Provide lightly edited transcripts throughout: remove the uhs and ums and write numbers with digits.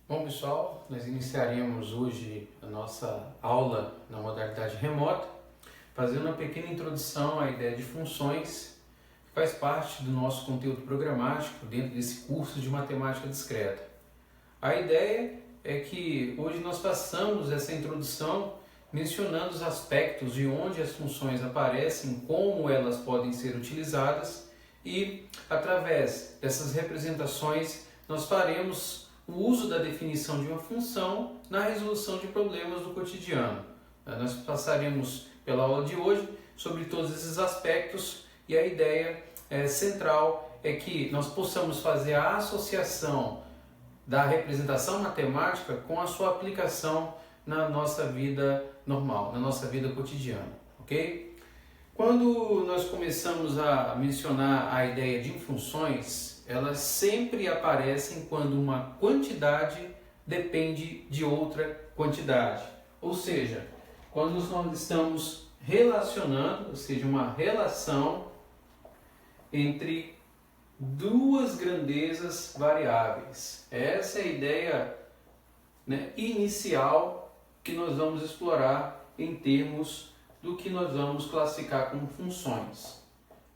Bom, pessoal, nós iniciaremos hoje a nossa aula na modalidade remota, fazendo uma pequena introdução à ideia de funções, que faz parte do nosso conteúdo programático dentro desse curso de matemática discreta. A ideia é que hoje nós façamos essa introdução mencionando os aspectos de onde as funções aparecem, como elas podem ser utilizadas e, através dessas representações, nós faremos o uso da definição de uma função na resolução de problemas do cotidiano. Nós passaremos pela aula de hoje sobre todos esses aspectos e a ideia central é que nós possamos fazer a associação da representação matemática com a sua aplicação na nossa vida normal, na nossa vida cotidiana, ok? Quando nós começamos a mencionar a ideia de funções, elas sempre aparecem quando uma quantidade depende de outra quantidade. Ou seja, quando nós estamos relacionando, ou seja, uma relação entre duas grandezas variáveis. Essa é a ideia, inicial que nós vamos explorar em termos do que nós vamos classificar como funções.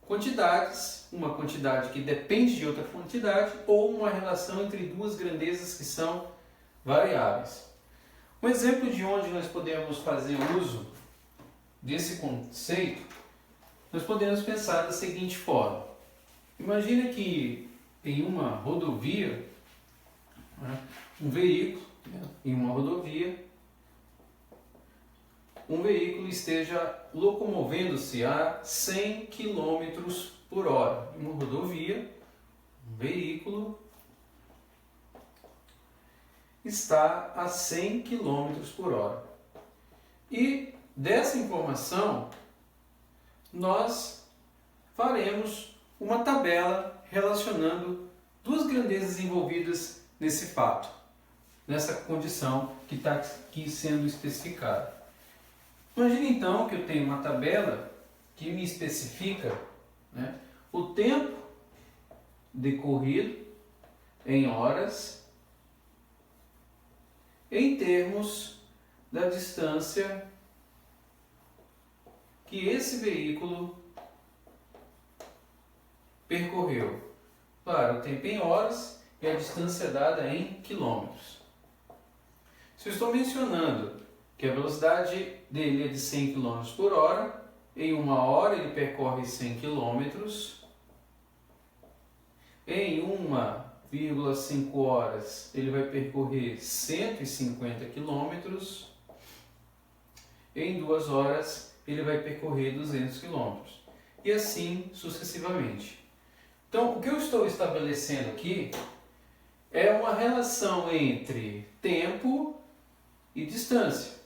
Quantidades, uma quantidade que depende de outra quantidade ou uma relação entre duas grandezas que são variáveis. Um exemplo de onde nós podemos fazer uso desse conceito, nós podemos pensar da seguinte forma. Imagina que em uma rodovia, um veículo em uma rodovia, um veículo esteja locomovendo-se a 100 km por hora. Em uma rodovia, um veículo está a 100 km por hora. E dessa informação, nós faremos uma tabela relacionando duas grandezas envolvidas nesse fato, nessa condição que está aqui sendo especificada. Imagine então que eu tenho uma tabela que me especifica o tempo decorrido em horas em termos da distância que esse veículo percorreu. Claro, o tempo em horas e a distância dada em quilômetros. Se eu estou mencionando que a velocidade dele é de 100 km por hora, em uma hora ele percorre 100 km, em 1,5 horas ele vai percorrer 150 km, em 2 horas ele vai percorrer 200 km, e assim sucessivamente. Então, o que eu estou estabelecendo aqui é uma relação entre tempo e distância.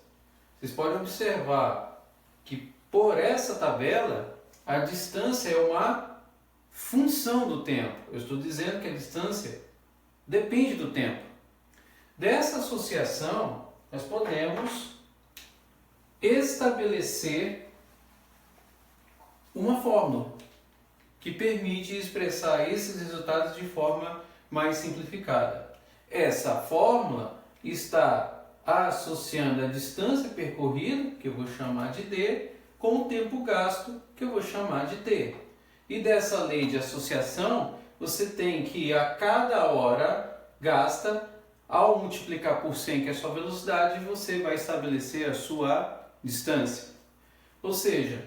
Vocês podem observar que por essa tabela a distância é uma função do tempo. Eu estou dizendo que a distância depende do tempo. Dessa associação, nós podemos estabelecer uma fórmula que permite expressar esses resultados de forma mais simplificada. Essa fórmula está associando a distância percorrida, que eu vou chamar de D, com o tempo gasto, que eu vou chamar de T. E dessa lei de associação, você tem que a cada hora gasta, ao multiplicar por 100, que é a sua velocidade, você vai estabelecer a sua distância. Ou seja,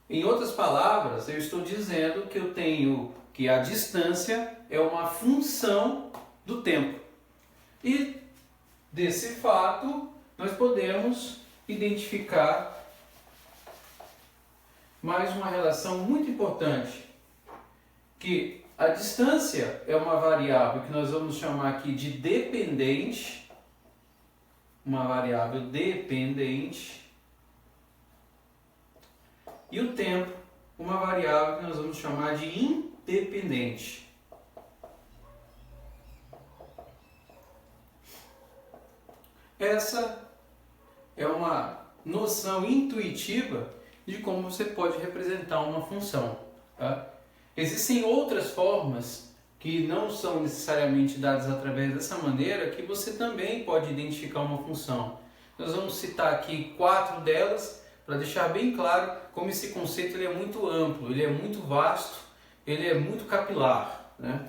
em outras palavras, eu estou dizendo que eu tenho que a distância é uma função do tempo. E desse fato, nós podemos identificar mais uma relação muito importante, que a distância é uma variável que nós vamos chamar aqui de dependente, uma variável dependente, e o tempo, uma variável que nós vamos chamar de independente. Essa é uma noção intuitiva de como você pode representar uma função. Tá? Existem outras formas que não são necessariamente dadas através dessa maneira, que você também pode identificar uma função. Nós vamos citar aqui 4 delas, para deixar bem claro como esse conceito ele é muito amplo, ele é muito vasto, ele é muito capilar, né?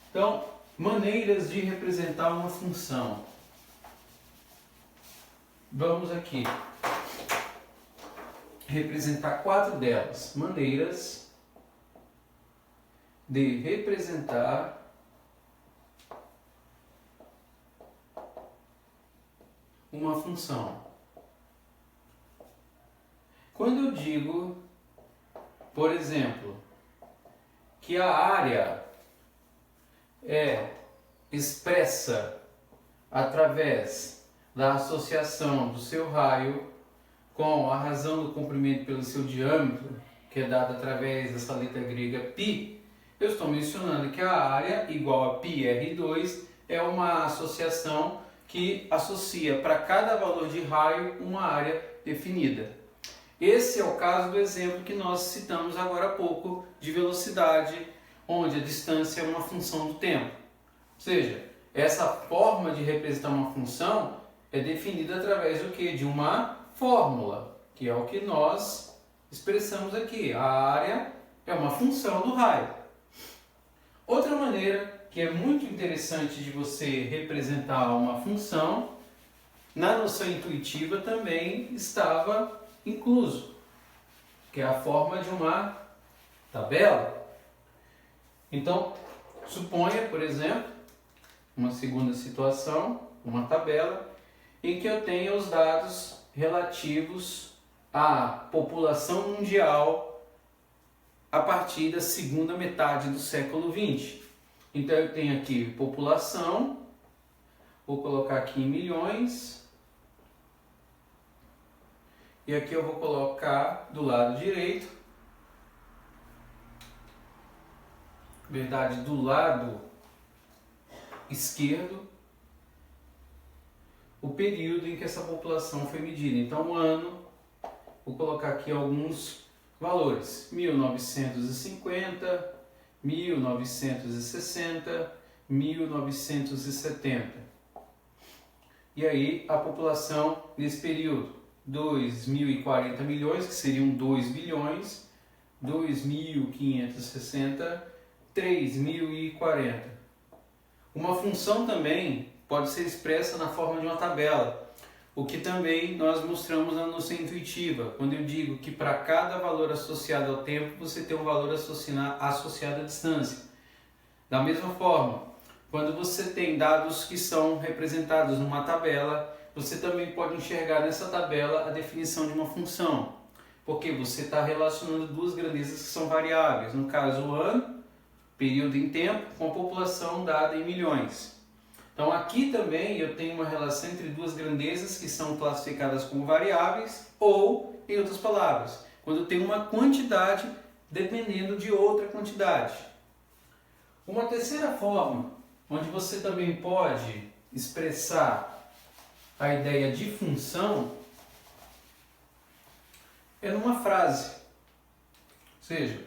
Então, maneiras de representar uma função. Vamos aqui representar 4 delas. Maneiras de representar uma função. Quando eu digo, por exemplo, que a área é expressa através da associação do seu raio com a razão do comprimento pelo seu diâmetro, que é dada através dessa letra grega π, eu estou mencionando que a área igual a πr2 é uma associação que associa para cada valor de raio uma área definida. Esse é o caso do exemplo que nós citamos agora há pouco de velocidade, onde a distância é uma função do tempo. Ou seja, essa forma de representar uma função é definida através do que? De uma fórmula, que é o que nós expressamos aqui. A área é uma função do raio. Outra maneira que é muito interessante de você representar uma função, na noção intuitiva também estava incluso, que é a forma de uma tabela. Então, suponha, por exemplo, uma segunda situação, uma tabela, em que eu tenha os dados relativos à população mundial a partir da segunda metade do século XX. Então eu tenho aqui população, vou colocar aqui em milhões, e aqui eu vou colocar do lado direito, na verdade do lado esquerdo, o período em que essa população foi medida. Então, o ano, vou colocar aqui alguns valores: 1950, 1960, 1970. E aí, a população nesse período: 2.040 milhões, que seriam 2 bilhões, 2.560, 3.040. Uma função também pode ser expressa na forma de uma tabela, o que também nós mostramos na noção intuitiva, quando eu digo que para cada valor associado ao tempo, você tem um valor associado à distância. Da mesma forma, quando você tem dados que são representados numa tabela, você também pode enxergar nessa tabela a definição de uma função, porque você está relacionando duas grandezas que são variáveis, no caso o ano, período em tempo, com a população dada em milhões. Então aqui também eu tenho uma relação entre duas grandezas que são classificadas como variáveis, ou, em outras palavras, quando eu tenho uma quantidade dependendo de outra quantidade. Uma terceira forma, onde você também pode expressar a ideia de função, é numa frase. Ou seja,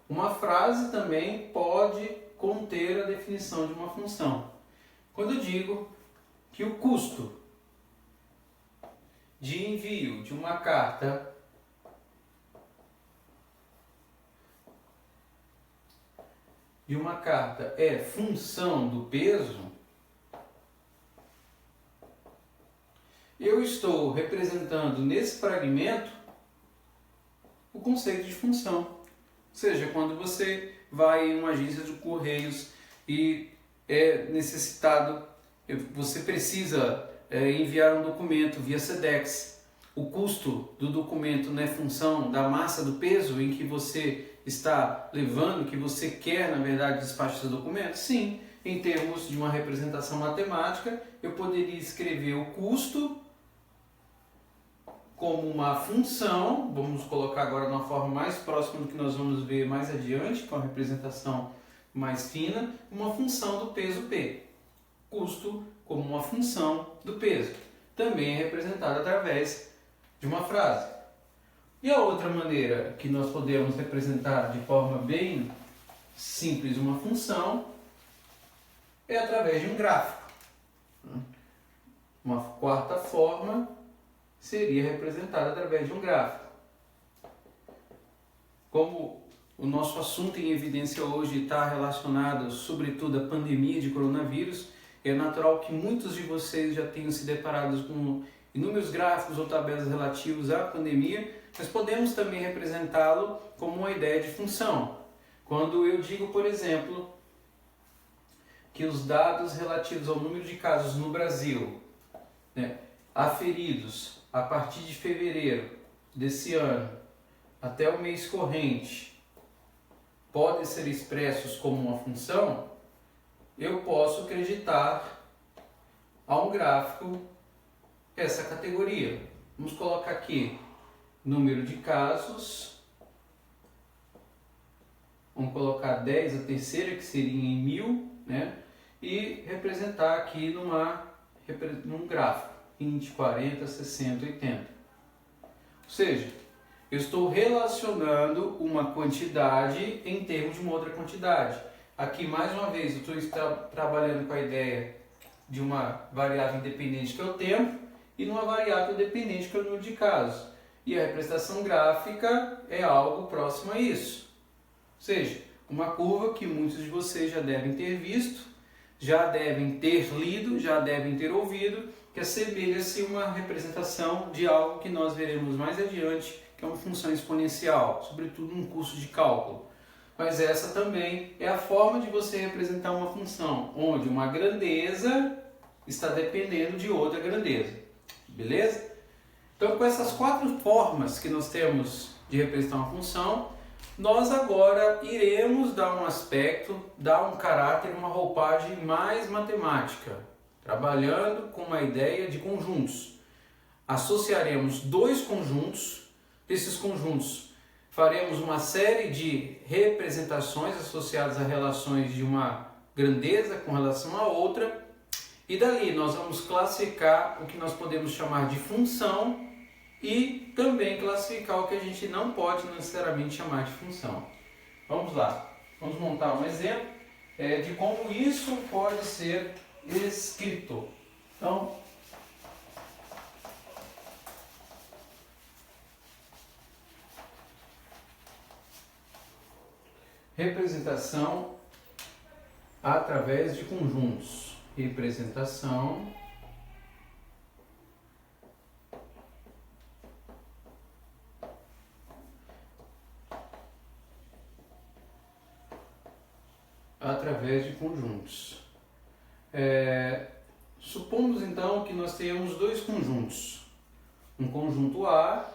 uma frase também pode conter a definição de uma função. Quando eu digo que o custo de envio de uma carta é função do peso, eu estou representando nesse fragmento o conceito de função. Ou seja, quando você vai em uma agência de correios e é necessitado, você precisa enviar um documento via SEDEX, o custo do documento não é função da massa do peso em que você está levando, que você quer, na verdade, despachar esse documento? Sim, em termos de uma representação matemática, eu poderia escrever o custo como uma função, vamos colocar agora de uma forma mais próxima do que nós vamos ver mais adiante, com a representação mais fina, uma função do peso P. Custo como uma função do peso. Também é representado através de uma frase. E a outra maneira que nós podemos representar de forma bem simples de uma função é através de um gráfico. Uma quarta forma seria representada através de um gráfico. Como o nosso assunto em evidência hoje está relacionado, sobretudo, à pandemia de coronavírus, é natural que muitos de vocês já tenham se deparado com inúmeros gráficos ou tabelas relativos à pandemia, mas podemos também representá-lo como uma ideia de função. Quando eu digo, por exemplo, que os dados relativos ao número de casos no Brasil, aferidos a partir de fevereiro desse ano até o mês corrente, podem ser expressos como uma função, eu posso acreditar a um gráfico essa categoria. Vamos colocar aqui número de casos, vamos colocar 10 a terceira, que seria em 1000, e representar aqui num gráfico, 20, 40, 60, 80. Ou seja, eu estou relacionando uma quantidade em termos de uma outra quantidade. Aqui, mais uma vez, eu estou trabalhando com a ideia de uma variável independente, que é o tempo, e numa variável dependente, que é o número de casos. E a representação gráfica é algo próximo a isso. Ou seja, uma curva que muitos de vocês já devem ter visto, já devem ter lido, já devem ter ouvido, que assemelha-se uma representação de algo que nós veremos mais adiante, que é uma função exponencial, sobretudo num curso de cálculo. Mas essa também é a forma de você representar uma função, onde uma grandeza está dependendo de outra grandeza. Beleza? Então, com essas 4 formas que nós temos de representar uma função, nós agora iremos dar um aspecto, dar um caráter, uma roupagem mais matemática, trabalhando com uma ideia de conjuntos. Associaremos 2 conjuntos, desses conjuntos faremos uma série de representações associadas a relações de uma grandeza com relação a outra, e dali nós vamos classificar o que nós podemos chamar de função e também classificar o que a gente não pode necessariamente chamar de função. Vamos lá, vamos montar um exemplo de como isso pode ser escrito. Então, representação através de conjuntos. Representação através de conjuntos. Supomos então que nós tenhamos 2 conjuntos. Um conjunto A,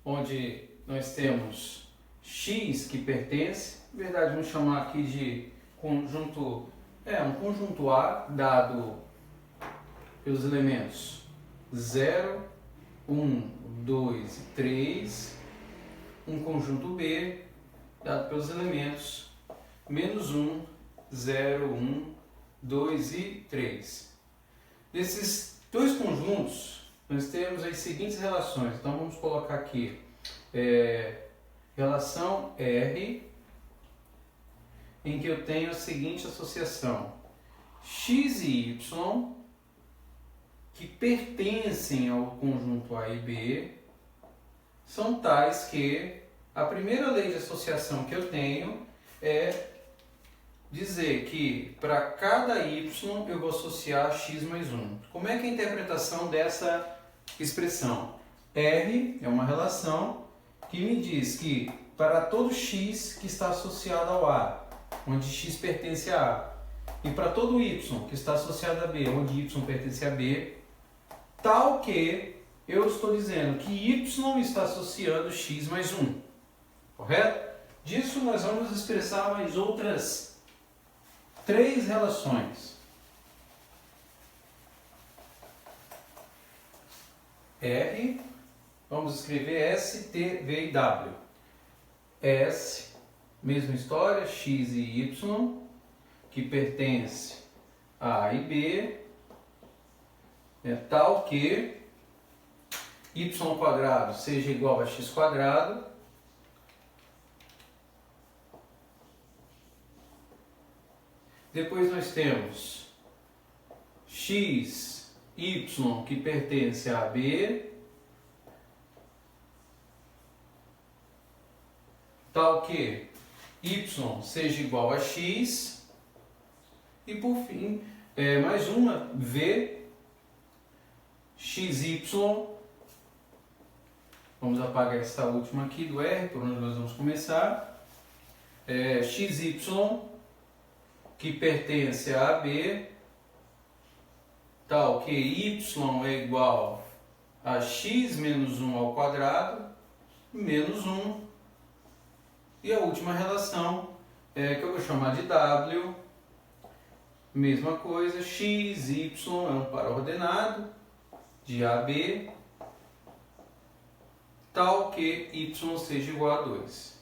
onde nós temos x que pertence, na verdade vamos chamar aqui de conjunto, um conjunto A dado pelos elementos 0, 1, 2 e 3, um conjunto B dado pelos elementos menos 1, 0, 1, 2 e 3. Desses 2 conjuntos, nós temos as seguintes relações. Então vamos colocar aqui relação R, em que eu tenho a seguinte associação: x e y, que pertencem ao conjunto A e B, são tais que a primeira lei de associação que eu tenho é dizer que para cada y eu vou associar x mais 1. Como é que é a interpretação dessa expressão? R é uma relação que me diz que para todo x que está associado ao A, onde x pertence a A, e para todo y que está associado a B, onde y pertence a B, tal que eu estou dizendo que y está associando x mais 1. Correto? Disso nós vamos expressar mais outras 3 relações. R, vamos escrever S, T, V e W. S, mesma história, x e y, que pertence a A e B, tal que y² seja igual a x², Depois nós temos x, y que pertence a B, tal que y seja igual a x, e por fim, mais uma, v, xy, vamos apagar essa última aqui do R, por onde nós vamos começar, xy que pertence a B, tal que y é igual a x menos 1 ao quadrado, menos 1, e a última relação, que eu vou chamar de W, mesma coisa, x, y é um par ordenado de AB, tal que y seja igual a 2.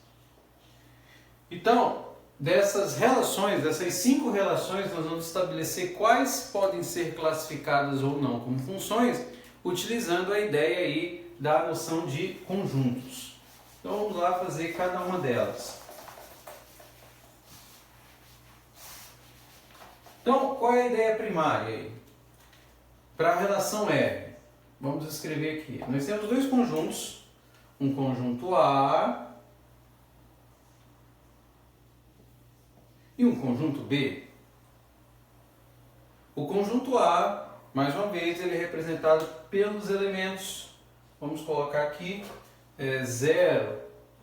Então, dessas relações, dessas 5 relações, nós vamos estabelecer quais podem ser classificadas ou não como funções, utilizando a ideia aí da noção de conjuntos. Então vamos lá fazer cada uma delas. Então, qual é a ideia primária aí? Para a relação R, vamos escrever aqui. Nós temos dois conjuntos, um conjunto A e um conjunto B. O conjunto A, mais uma vez, ele é representado pelos elementos. Vamos colocar aqui 0,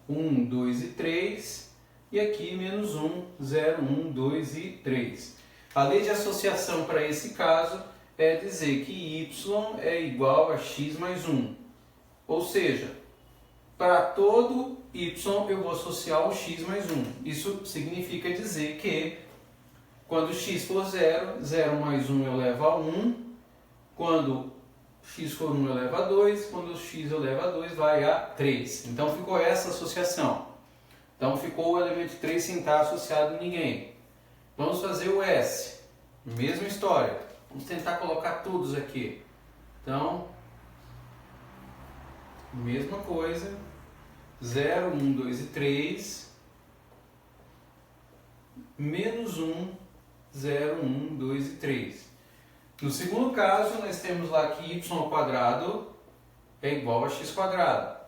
1, 2 e 3, e aqui menos 1, 0, 1, 2 e 3. A lei de associação para esse caso é dizer que y é igual a x mais 1. Ou seja, para todo y eu vou associar o x mais 1. Isso significa dizer que quando x for 0, 0 mais 1 eu levo a 1. Quando x for 1 eu levo a 2. Quando x eu levo a 2 vai a 3. Então ficou essa associação. Então ficou o elemento 3 sem estar associado a ninguém. Vamos fazer o S. Mesma história. Vamos tentar colocar todos aqui. Então, mesma coisa. 0, 1, 2 e 3. Menos 1, 0, 1, 2 e 3. No segundo caso, nós temos lá que y ao quadrado é igual a x quadrado.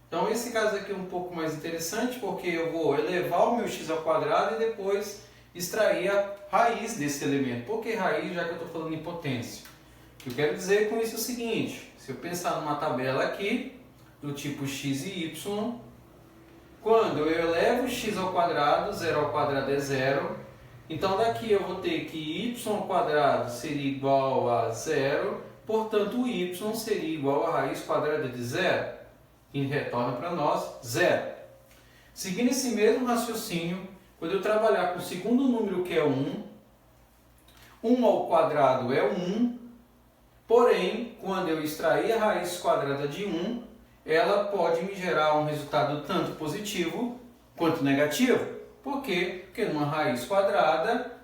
Então, esse caso aqui é um pouco mais interessante, porque eu vou elevar o meu x ao quadrado e depois extrair a raiz desse elemento. Por que raiz, já que eu estou falando em potência? O que eu quero dizer com isso é o seguinte: se eu pensar numa tabela aqui, do tipo x e y, quando eu elevo x ao quadrado, 0 ao quadrado é 0, então daqui eu vou ter que y ao quadrado seria igual a 0, portanto o y seria igual a raiz quadrada de 0, e retorna para nós 0. Seguindo esse mesmo raciocínio, quando eu trabalhar com o segundo número, que é 1, 1 ao quadrado é 1, porém, quando eu extrair a raiz quadrada de 1, ela pode me gerar um resultado tanto positivo quanto negativo. Por quê? Porque numa raiz quadrada,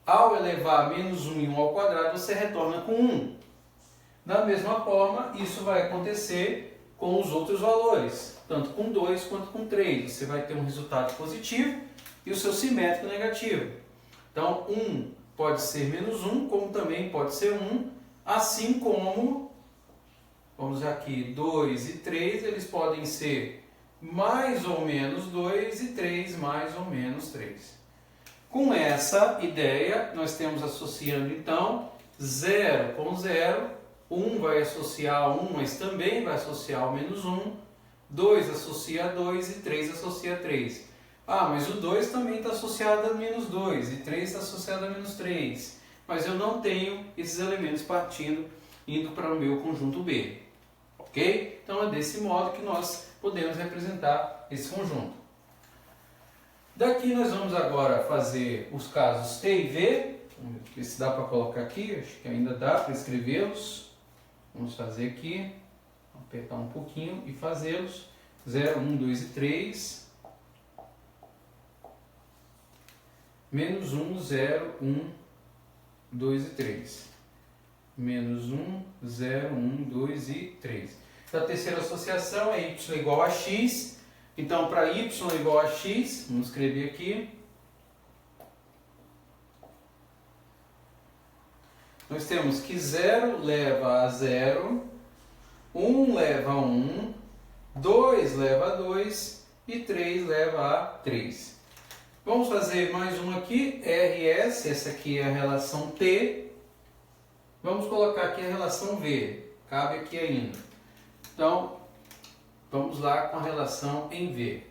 ao elevar menos 1 e 1 ao quadrado, você retorna com 1. Da mesma forma, isso vai acontecer com os outros valores, tanto com 2 quanto com 3. Você vai ter um resultado positivo e o seu simétrico negativo. Então, 1 pode ser menos 1, como também pode ser 1, assim como, vamos aqui, 2 e 3, eles podem ser mais ou menos 2 e 3 mais ou menos 3. Com essa ideia, nós temos associando então 0 com 0, 1 vai associar a 1, mas também vai associar ao menos 1, 2 associa a 2 e 3 associa a 3. Ah, mas o 2 também está associado a menos 2 e 3 está associado a menos 3. Mas eu não tenho esses elementos partindo, indo para o meu conjunto B. Ok? Então é desse modo que nós podemos representar esse conjunto. Daqui nós vamos agora fazer os casos T e V. Vamos ver se dá para colocar aqui, acho que ainda dá para escrevê-los. Vamos fazer aqui, apertar um pouquinho e fazê-los. 0, 1, 2 e 3. Menos 1, 0, 1, 2 e 3. Menos 1, 0, 1, 2 e 3. Então, a terceira associação é y igual a x. Então, para y igual a x, vamos escrever aqui. nós temos que 0 leva a 0, 1 leva a 1, 2 leva a 2 e 3 leva a 3. Vamos fazer mais uma aqui, RS, essa aqui é a relação T. Vamos colocar aqui a relação V, cabe aqui ainda. Então, vamos lá com a relação em V.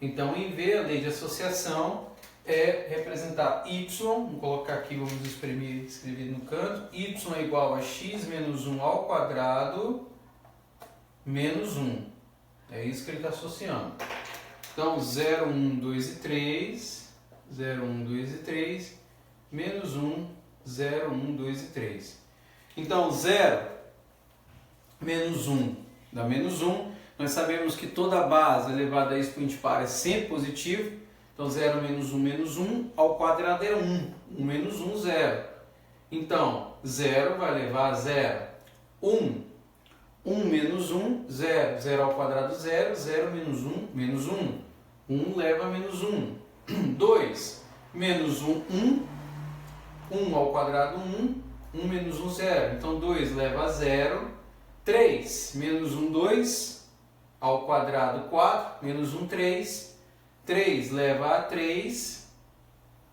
Então, em V, a lei de associação é representar y, vamos colocar aqui, vamos escrever no canto, y é igual a x menos 1 ao quadrado menos 1. É isso que ele está associando. Então, 0, 1, 2 e 3, 0, 1, 2 e 3, menos 1, 0, 1, 2 e 3. Então, 0 menos 1 dá menos 1. Nós sabemos que toda base elevada a expoente par é sempre positivo. Então, 0 menos 1 ao quadrado é 1. 1 menos 1, 0. Então, 0 vai levar a 0. 1 menos 1, 0. 0 ao quadrado, 0. 0 menos 1, menos 1. 1 leva a menos 1. 2 menos 1, 1. 1 ao quadrado, 1. 1 menos 1, 0. Então, 2 leva a 0. 3 menos 1, 2. Ao quadrado, 4. Menos 1, 3. 3 leva a 3.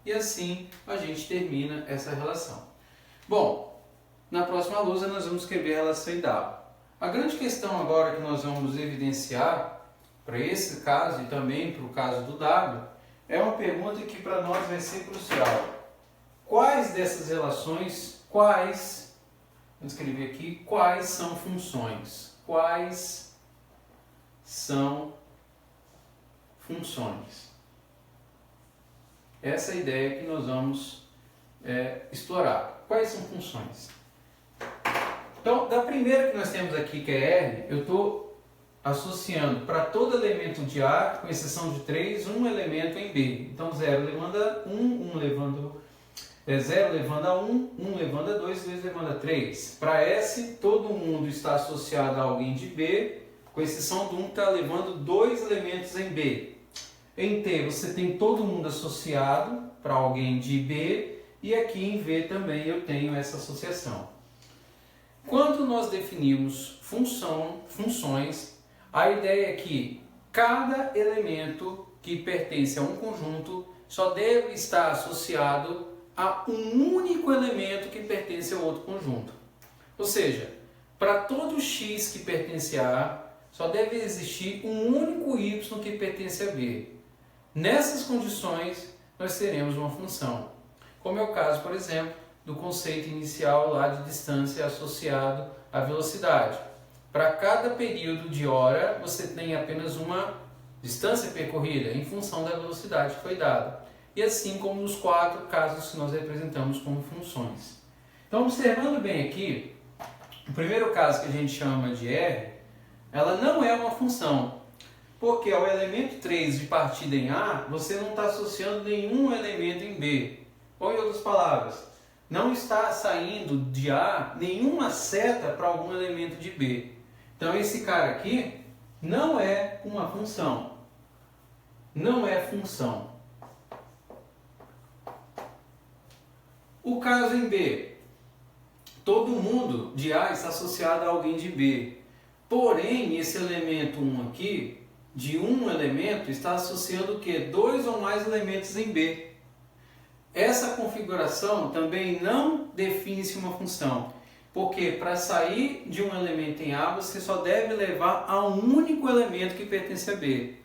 E assim a gente termina essa relação. Bom, na próxima lousa nós vamos escrever a relação em W. A grande questão agora que nós vamos evidenciar para esse caso e também para o caso do W é uma pergunta que para nós vai ser crucial. Quais dessas relações, vamos escrever aqui, quais são funções? Quais são funções? Essa é a ideia que nós vamos explorar. Quais são funções? Então, da primeira que nós temos aqui, que é R, eu estou associando para todo elemento de A, com exceção de 3, um elemento em B. Então, 0 levando a 1, 0 levando a 1, 1 levando a 2, 2 levando a 3. Para S, todo mundo está associado a alguém de B, com exceção de 1 que está levando 2 elementos em B. Em T, você tem todo mundo associado para alguém de B, e aqui em V também eu tenho essa associação. Quando nós definimos funções, a ideia é que cada elemento que pertence a um conjunto só deve estar associado a um único elemento que pertence a outro conjunto. Ou seja, para todo x que pertence a A, só deve existir um único y que pertence a B. Nessas condições, nós teremos uma função. Como é o caso, por exemplo, do conceito inicial lá de distância associado à velocidade. Para cada período de hora, você tem apenas uma distância percorrida em função da velocidade que foi dada. E assim como nos 4 casos que nós representamos como funções. Então, observando bem aqui, o primeiro caso que a gente chama de R, ela não é uma função. Porque ao elemento 3 de partida em A, você não está associando nenhum elemento em B. Ou em outras palavras, não está saindo de A nenhuma seta para algum elemento de B. Então esse cara aqui não é uma função. Não é função. O caso em B. Todo mundo de A está associado a alguém de B. Porém, esse elemento 1 aqui, de um elemento, está associando o quê? 2 ou mais elementos em B. Essa configuração também não define-se uma função, porque para sair de um elemento em A, você só deve levar a um único elemento que pertence a B.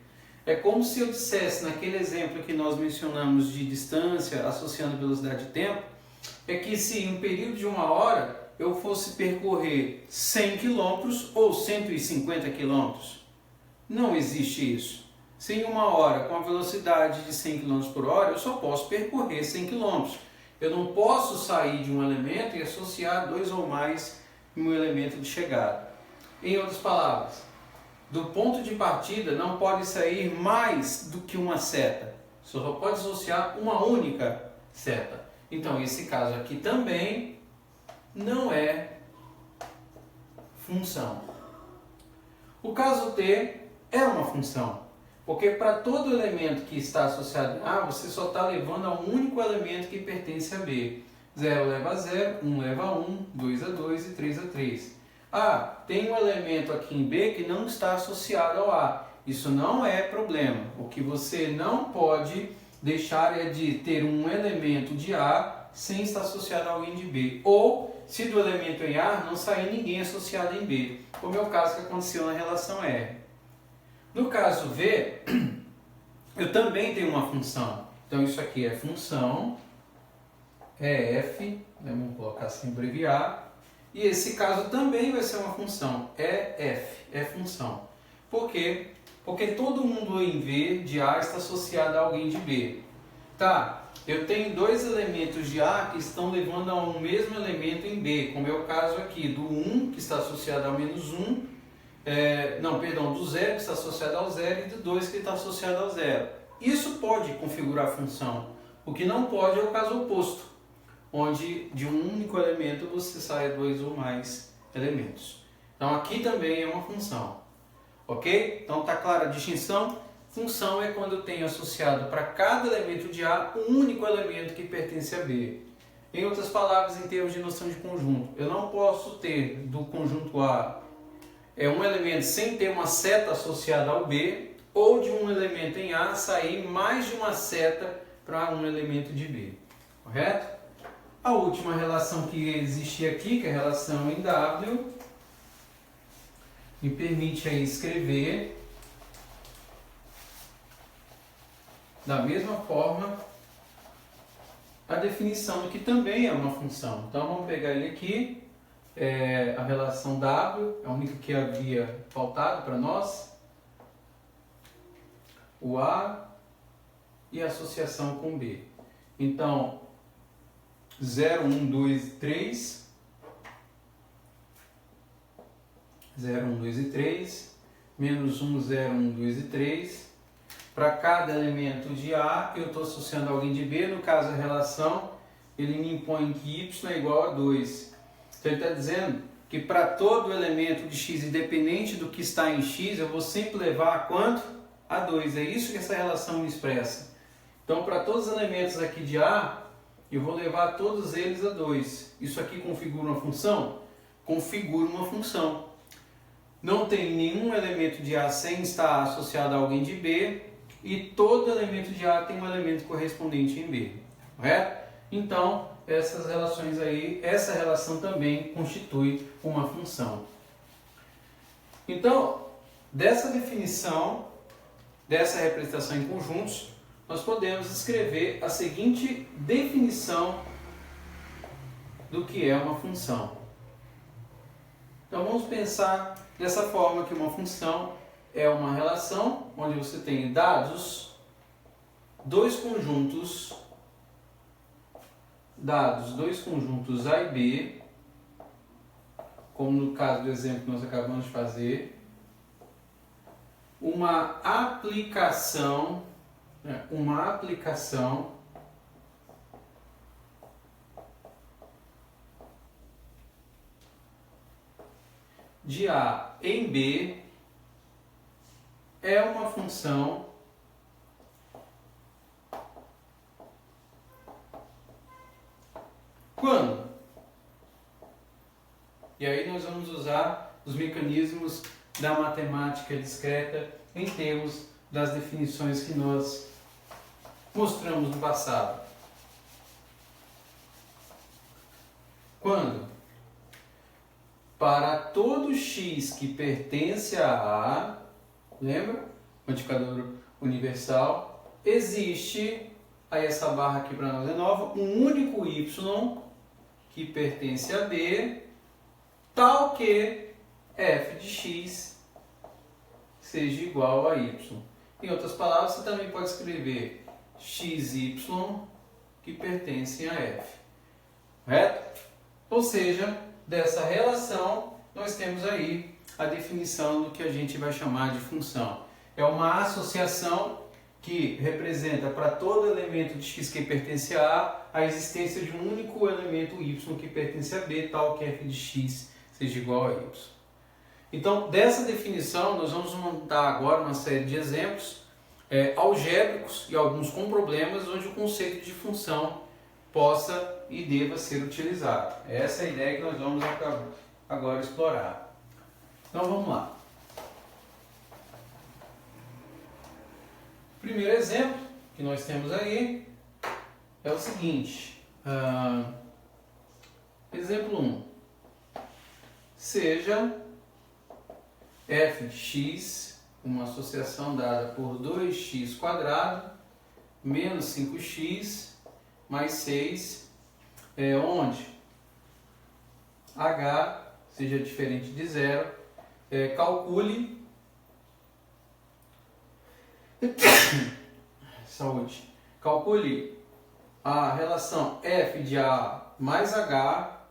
É como se eu dissesse, naquele exemplo que nós mencionamos de distância associando velocidade e tempo, é que se em um período de 1 hora eu fosse percorrer 100 km ou 150 km, não existe isso. Se em 1 hora, com a velocidade de 100 km por hora, eu só posso percorrer 100 km. Eu não posso sair de um elemento e associar 2 ou mais em um elemento de chegada. Em outras palavras, do ponto de partida não pode sair mais do que uma seta. Você só pode associar uma única seta. Então, esse caso aqui também não é função. O caso T é uma função. Porque para todo elemento que está associado a A, você só está levando a um único elemento que pertence a B. 0 leva a 0, 1 leva a 1, 2 a 2 e 3 a 3. Ah, tem um elemento aqui em B que não está associado ao A. Isso não é problema. O que você não pode deixar é de ter um elemento de A sem estar associado a alguém de B. Ou, se do elemento em A não sair ninguém associado em B, como é o caso que aconteceu na relação R. No caso V, eu também tenho uma função. Então isso aqui é função, é f, né? Vamos colocar assim, abreviar. E esse caso também vai ser uma função, é f, é função. Por quê? Porque todo mundo em V de A está associado a alguém de B. Tá, eu tenho dois elementos de A que estão levando a um mesmo elemento em B, como é o caso aqui do 1, que está associado ao menos 1, do 0 que está associado ao 0 e do 2 que está associado ao 0. Isso pode configurar a função. O que não pode é o caso oposto, onde de um único elemento você sai dois ou mais elementos. Então aqui também é uma função. Ok? Então está clara a distinção? Função é quando eu tenho associado para cada elemento de A um único elemento que pertence a B. Em outras palavras, em termos de noção de conjunto, eu não posso ter do conjunto A um elemento sem ter uma seta associada ao B, ou de um elemento em A sair mais de uma seta para um elemento de B. Correto? A última relação que existe aqui, que é a relação em W, me permite aí escrever da mesma forma a definição do que também é uma função. Então vamos pegar ele aqui, a relação W, a única que havia faltado para nós, o A e a associação com B. Então 0, 1, 2, 3, 0, 1, 2 e 3, menos 1, 0, 1, 2 e 3. Para cada elemento de A, eu estou associando alguém de B. No caso, a relação, ele me impõe que y é igual a 2. Então, ele está dizendo que para todo elemento de x, independente do que está em x, eu vou sempre levar a quanto? A 2. É isso que essa relação me expressa. Então, para todos os elementos aqui de A, eu vou levar todos eles a 2. Isso aqui configura uma função? Configura uma função. Não tem nenhum elemento de A sem estar associado a alguém de B, e todo elemento de A tem um elemento correspondente em B. Correto? Então, essas relações aí, essa relação também constitui uma função. Então, dessa definição, dessa representação em conjuntos, nós podemos escrever a seguinte definição do que é uma função. Então vamos pensar dessa forma que uma função é uma relação onde você tem dados, dois conjuntos A e B, como no caso do exemplo que nós acabamos de fazer, uma aplicação de A em B é uma função quando? E aí nós vamos usar os mecanismos da matemática discreta em termos das definições que nós mostramos no passado. Quando? Para todo x que pertence a A, lembra? Quantificador universal, existe, aí essa barra aqui para nós é nova, um único y que pertence a B, tal que f de x seja igual a y. Em outras palavras, você também pode escrever xy que pertencem a f. Correto? Ou seja, dessa relação, nós temos aí a definição do que a gente vai chamar de função. É uma associação que representa para todo elemento de x que pertence a A existência de um único elemento y que pertence a B, tal que f de x seja igual a y. Então, dessa definição, nós vamos montar agora uma série de exemplos algébricos e alguns com problemas onde o conceito de função possa e deva ser utilizado. Essa é a ideia que nós vamos agora explorar. Então vamos lá. O primeiro exemplo que nós temos aí é o seguinte. Exemplo 1. Seja f de x uma associação dada por 2x² menos 5x mais 6, onde h seja diferente de zero. Calcule saúde. Calcule a relação f de a mais h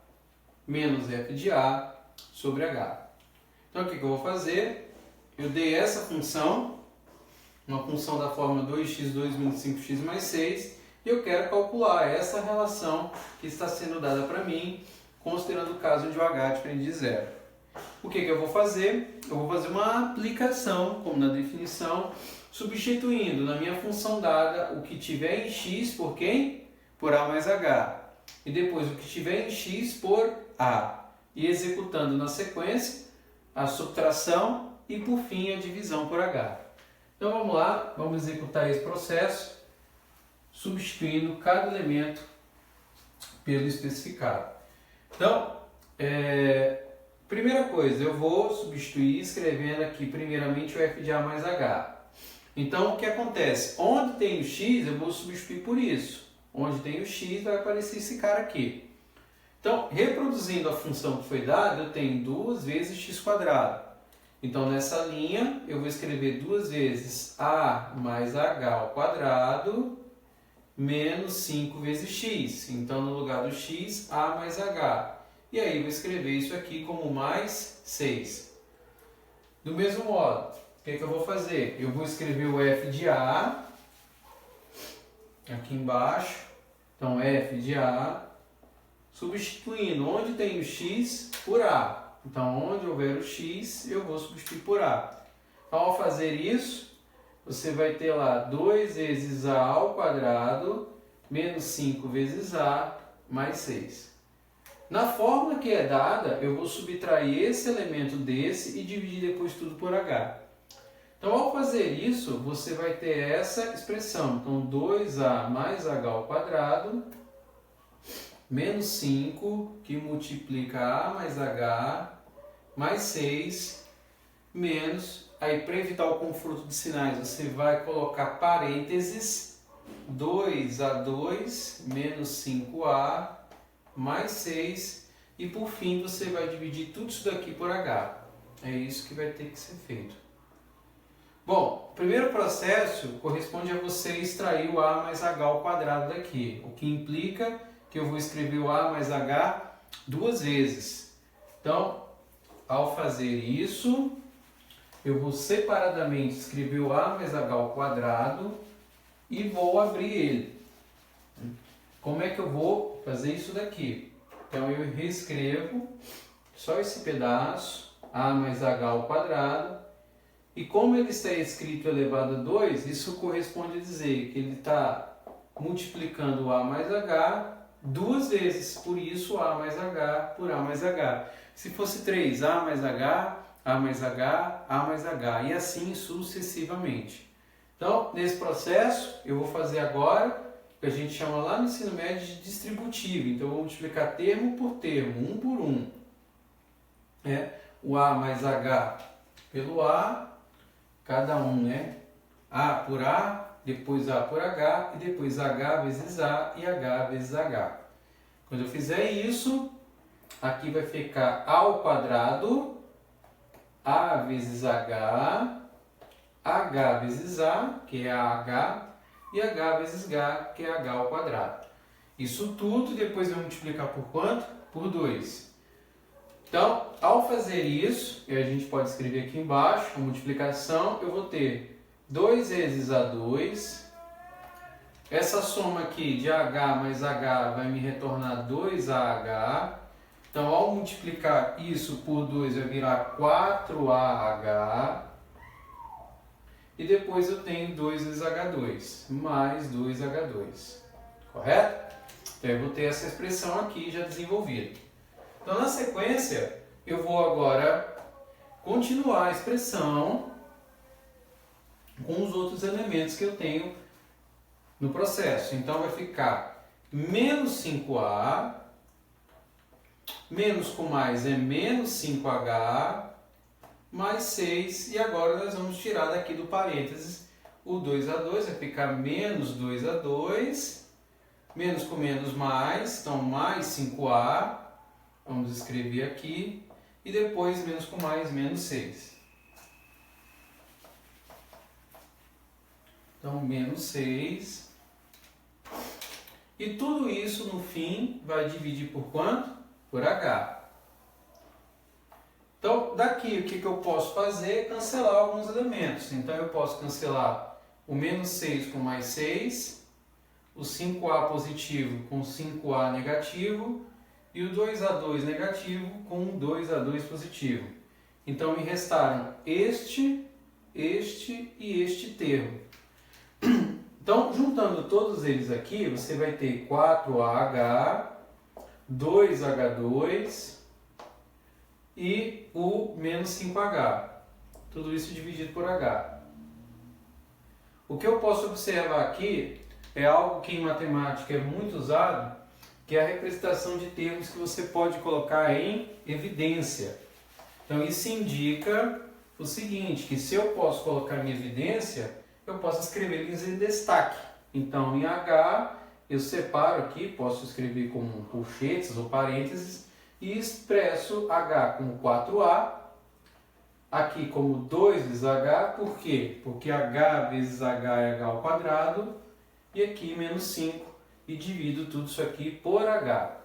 menos f de a sobre h. Então o que eu vou fazer? Eu dei essa função, uma função da forma 2x2 menos 5x mais 6, e eu quero calcular essa relação que está sendo dada para mim, considerando o caso de o h diferente de zero. O que eu vou fazer? Eu vou fazer uma aplicação, como na definição, substituindo na minha função dada o que tiver em x por quem? Por a mais h. E depois o que tiver em x por a. E executando na sequência a subtração e por fim a divisão por h. Então vamos lá, vamos executar esse processo, substituindo cada elemento pelo especificado. Então, primeira coisa, eu vou substituir escrevendo aqui primeiramente o f de a mais h. Então o que acontece? Onde tem o x, eu vou substituir por isso. Onde tem o x vai aparecer esse cara aqui. Então, reproduzindo a função que foi dada, eu tenho 2 vezes x². Então, nessa linha, eu vou escrever 2 vezes a mais h ao quadrado menos 5 vezes x. Então, no lugar do x, a mais h. E aí, eu vou escrever isso aqui como mais 6. Do mesmo modo, o que eu vou fazer? Eu vou escrever o f de a aqui embaixo. Então, f de a, substituindo onde tem o x por a. Então, onde houver o x, eu vou substituir por a. Então, ao fazer isso, você vai ter lá 2 vezes a ao quadrado menos 5 vezes a mais 6. Na fórmula que é dada, eu vou subtrair esse elemento desse e dividir depois tudo por h. Então, ao fazer isso, você vai ter essa expressão. Então, 2a mais h ao quadrado menos 5, que multiplica a mais h, mais 6, menos, aí para evitar o confronto de sinais, você vai colocar parênteses, 2a2 menos 5a, mais 6, e por fim você vai dividir tudo isso daqui por h. É isso que vai ter que ser feito. Bom, o primeiro processo corresponde a você extrair o a mais h ao quadrado daqui, o que implica que eu vou escrever o a mais h 2 vezes. Então, ao fazer isso, eu vou separadamente escrever o a mais h ao quadrado e vou abrir ele. Como é que eu vou fazer isso daqui? Então, eu reescrevo só esse pedaço, a mais h ao quadrado, e como ele está escrito elevado a 2, isso corresponde a dizer que ele está multiplicando o a mais h 2 vezes, por isso a mais h por a mais h. Se fosse 3, a mais h, a mais h, a mais h, e assim sucessivamente. Então, nesse processo, eu vou fazer agora o que a gente chama lá no ensino médio de distributivo. Então, eu vou multiplicar termo por termo, um por um. O a mais h pelo a, cada um, a por a, depois a por h, e depois h vezes a e h vezes h. Quando eu fizer isso, aqui vai ficar a ao quadrado, a vezes h vezes a, que é AH, e h vezes h, que é h ao quadrado. Isso tudo depois vai multiplicar por quanto? Por 2. Então, ao fazer isso, e a gente pode escrever aqui embaixo, a multiplicação, eu vou ter 2 vezes a2. Essa soma aqui de h mais h vai me retornar 2ah. Então, ao multiplicar isso por 2, vai virar 4ah. e depois eu tenho 2 vezes H2, mais 2H2, correto? Então eu vou ter essa expressão aqui já desenvolvida. Então na sequência, eu vou agora continuar a expressão com os outros elementos que eu tenho no processo. Então vai ficar menos 5A, menos com mais é menos 5H, mais 6, e agora nós vamos tirar daqui do parênteses o 2A2, vai ficar menos 2A2, menos com menos mais, então mais 5A, vamos escrever aqui, e depois menos com mais, menos 6. Então, menos 6. E tudo isso, no fim, vai dividir por quanto? Por H. Então, daqui, o que eu posso fazer? Cancelar alguns elementos. Então, eu posso cancelar o menos 6 com mais 6, o 5A positivo com 5A negativo, e o 2A2 negativo com 2A2 positivo. Então, me restaram este e este termo. Então, juntando todos eles aqui, você vai ter 4AH, 2H2 e o menos 5H. Tudo isso dividido por H. O que eu posso observar aqui é algo que em matemática é muito usado, que é a representação de termos que você pode colocar em evidência. Então isso indica o seguinte, que se eu posso colocar em evidência, eu posso escrever eles em destaque. Então em H eu separo aqui, posso escrever como colchetes ou parênteses, e expresso H como 4A, aqui como 2 vezes H, por quê? Porque H vezes H é H ao quadrado, e aqui menos 5. E divido tudo isso aqui por H.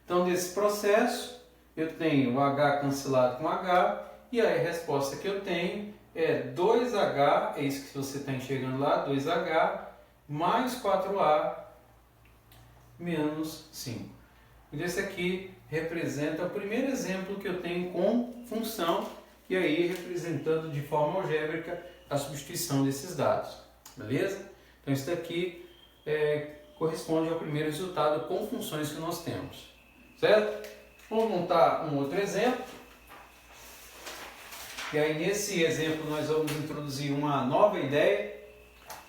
Então, desse processo, eu tenho o H cancelado com H, e aí a resposta que eu tenho é 2H, é isso que você está enxergando lá, 2H, mais 4A, menos 5. E esse aqui representa o primeiro exemplo que eu tenho com função, e aí representando de forma algébrica a substituição desses dados. Beleza? Então, isso daqui corresponde ao primeiro resultado com funções que nós temos, certo? Vamos montar um outro exemplo, e aí nesse exemplo nós vamos introduzir uma nova ideia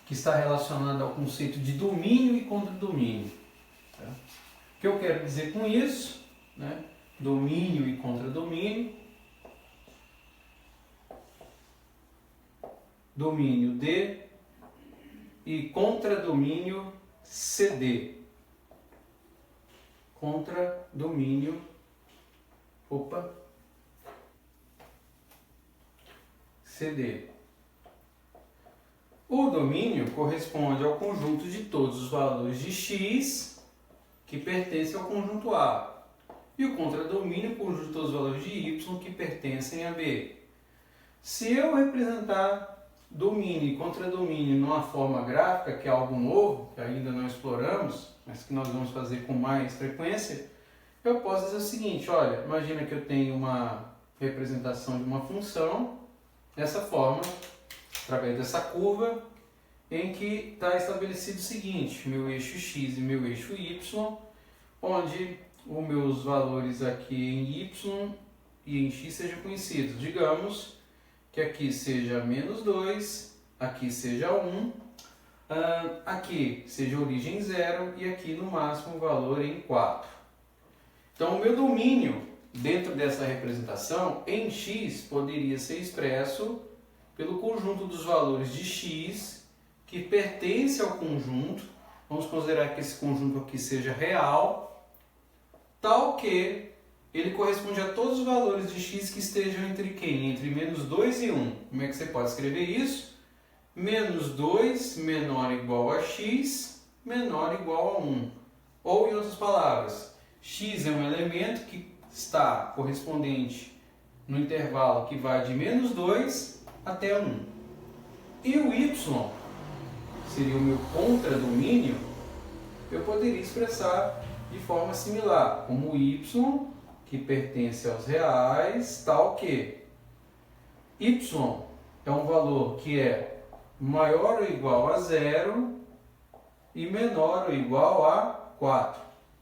que está relacionada ao conceito de domínio e contradomínio. Tá? O que eu quero dizer com isso, né? Domínio e contradomínio. Domínio D e contradomínio CD. Contradomínio, CD. O domínio corresponde ao conjunto de todos os valores de x que pertencem ao conjunto A. E o contradomínio, o conjunto de todos os valores de y que pertencem a B. Se eu representar domínio e contradomínio numa forma gráfica, que é algo novo, que ainda não exploramos, mas que nós vamos fazer com mais frequência, eu posso dizer o seguinte, olha, imagina que eu tenho uma representação de uma função, dessa forma, através dessa curva, em que está estabelecido o seguinte, meu eixo x e meu eixo y, onde os meus valores aqui em y e em x sejam conhecidos. Digamos que aqui seja menos 2, aqui seja 1, aqui seja origem 0 e aqui no máximo o valor em 4. Então o meu domínio dentro dessa representação em x poderia ser expresso pelo conjunto dos valores de x que pertence ao conjunto, vamos considerar que esse conjunto aqui seja real, tal que ele corresponde a todos os valores de x que estejam entre quem? Entre menos 2 e 1. Como é que você pode escrever isso? Menos 2 menor ou igual a x menor ou igual a 1. Ou, em outras palavras, x é um elemento que está correspondente no intervalo que vai de menos 2 até 1. E o y, seria o meu contradomínio, eu poderia expressar de forma similar, como y, que pertence aos reais, tal que y é um valor que é maior ou igual a 0 e menor ou igual a 4.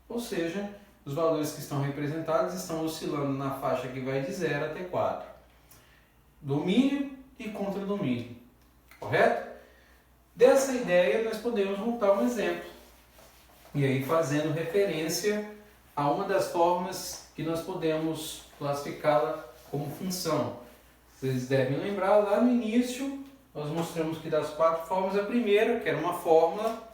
Ou seja, os valores que estão representados estão oscilando na faixa que vai de 0 até 4. Domínio e contradomínio. Correto? Dessa ideia, nós podemos montar um exemplo. E aí, fazendo referência a uma das formas que nós podemos classificá-la como função. Vocês devem lembrar, lá no início, nós mostramos que das 4 formas, a primeira, que era uma fórmula,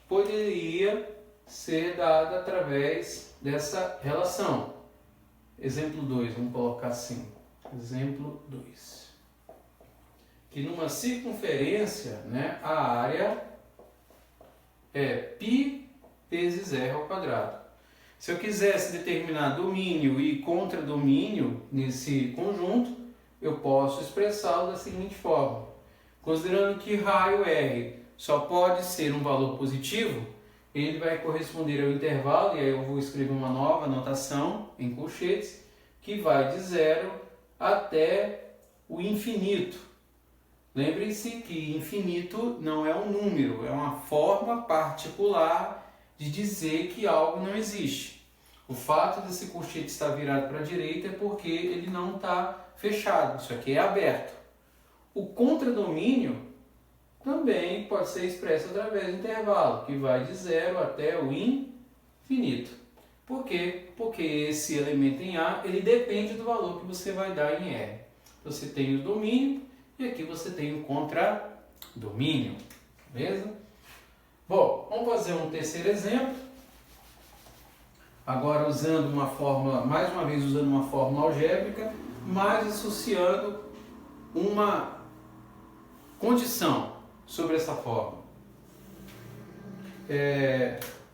poderia ser dada através dessa relação. Exemplo 2, vamos colocar assim. Exemplo 2. Que numa circunferência, né, a área é π vezes r ao quadrado. Se eu quisesse determinar domínio e contradomínio nesse conjunto, eu posso expressá-lo da seguinte forma. Considerando que raio r só pode ser um valor positivo, ele vai corresponder ao intervalo, e aí eu vou escrever uma nova notação em colchetes, que vai de 0 até o infinito. Lembrem-se que infinito não é um número, é uma forma particular de dizer que algo não existe. O fato desse colchete estar virado para a direita é porque ele não está fechado, isso aqui é aberto. O contradomínio também pode ser expresso através do intervalo, que vai de 0 até o infinito. Por quê? Porque esse elemento em A, ele depende do valor que você vai dar em R. Você tem o domínio e aqui você tem o contradomínio. Beleza? Bom, vamos fazer um terceiro exemplo. Agora usando uma fórmula, mais uma vez usando uma fórmula algébrica, mas associando uma condição sobre essa fórmula.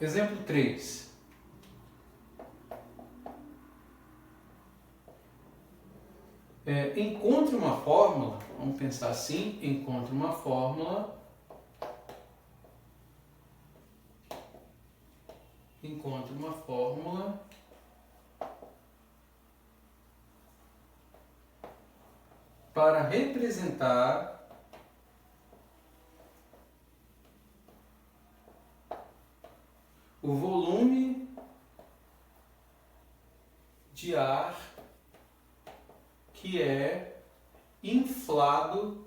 Exemplo 3. Encontre uma fórmula, vamos pensar assim, encontre uma fórmula para representar o volume de ar que é inflado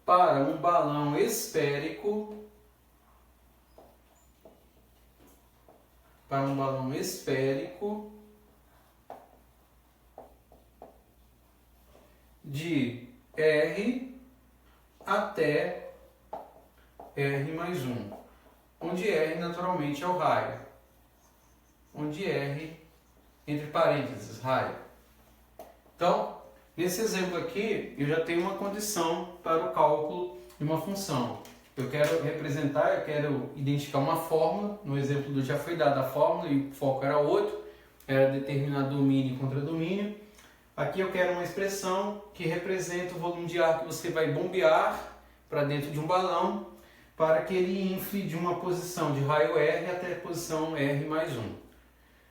para um balão esférico de R até R mais 1, onde R naturalmente é o raio, onde R, entre parênteses, raio. Então, nesse exemplo aqui, eu já tenho uma condição para o cálculo de uma função. Eu quero identificar uma fórmula. No exemplo do já foi dada a fórmula e o foco era outro, era determinar domínio e contradomínio. Aqui eu quero uma expressão que representa o volume de ar que você vai bombear para dentro de um balão, para que ele infle de uma posição de raio R até a posição R mais 1.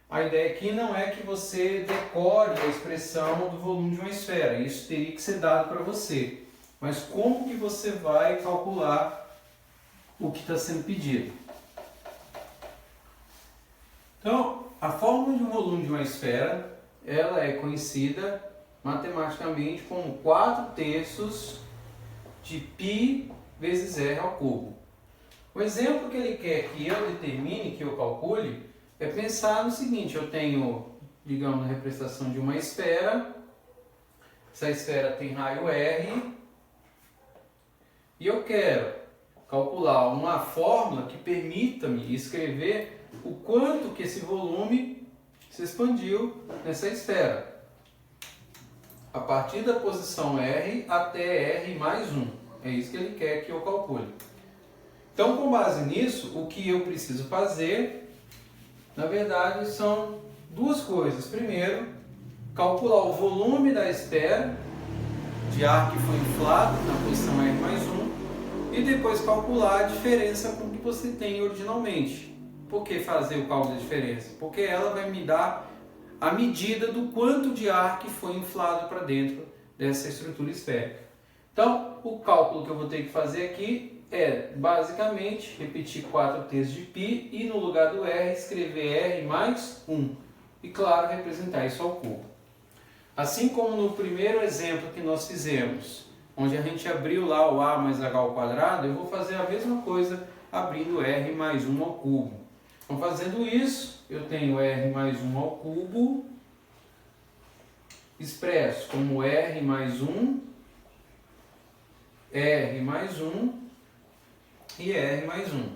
A ideia aqui não é que você decore a expressão do volume de uma esfera, isso teria que ser dado para você. Mas como que você vai calcular o que está sendo pedido? Então, a fórmula de um volume de uma esfera, ela é conhecida matematicamente como 4/3 de π vezes R ao cubo. O exemplo que ele quer que eu determine, que eu calcule, é pensar no seguinte: eu tenho, digamos, a representação de uma esfera, essa esfera tem raio R, e eu quero calcular uma fórmula que permita-me escrever o quanto que esse volume se expandiu nessa esfera, a partir da posição R até R mais 1. É isso que ele quer que eu calcule. Então, com base nisso, o que eu preciso fazer, na verdade, são duas coisas. Primeiro, calcular o volume da esfera de ar que foi inflado na posição R mais 1 e depois calcular a diferença com que você tem originalmente. Por que fazer o cálculo da diferença? Porque ela vai me dar a medida do quanto de ar que foi inflado para dentro dessa estrutura esférica. Então, o cálculo que eu vou ter que fazer aqui é, basicamente, repetir 4/3 de π e no lugar do R, escrever R mais 1. E, claro, representar isso ao cubo. Assim como no primeiro exemplo que nós fizemos, onde a gente abriu lá o A mais H ao quadrado, eu vou fazer a mesma coisa abrindo R mais 1 ao cubo. Então, fazendo isso, eu tenho R mais 1 ao cubo, expresso como R mais 1, R mais 1 e R mais 1.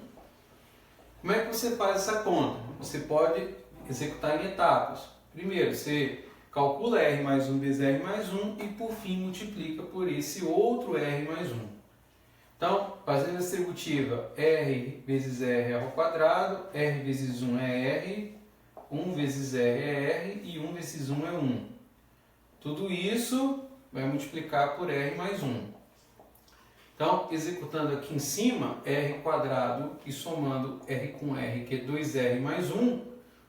Como é que você faz essa conta? Você pode executar em etapas. Primeiro, você calcula R mais 1 vezes R mais 1 e, por fim, multiplica por esse outro R mais 1. Então, fazendo a distributiva, R vezes R ao quadrado, R vezes 1 é R, 1 vezes R é R e 1 vezes 1 é 1. Tudo isso vai multiplicar por R mais 1. Então, executando aqui em cima, R quadrado e somando R com R, que é 2R mais 1,